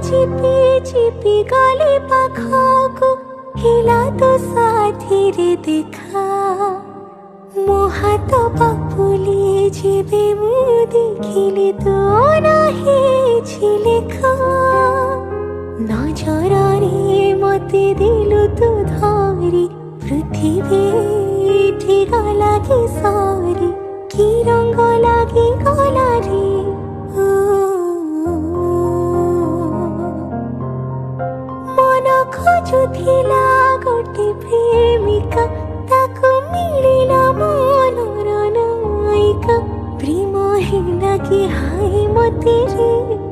चिपी चिपी गले पाखको हिला तो साथी रे देखा मो हात बापुले जेबे मु देखिले तो नाही लेखा नजरारे मते दिलु तो धरी पृथ्वी ठिगा लागे सारी कि रंग लागे गला रे मन खोजुथिला गोटे प्रेमिका ताको मिलिला मनर नायिका प्रेम हेला कि हाय मते रे।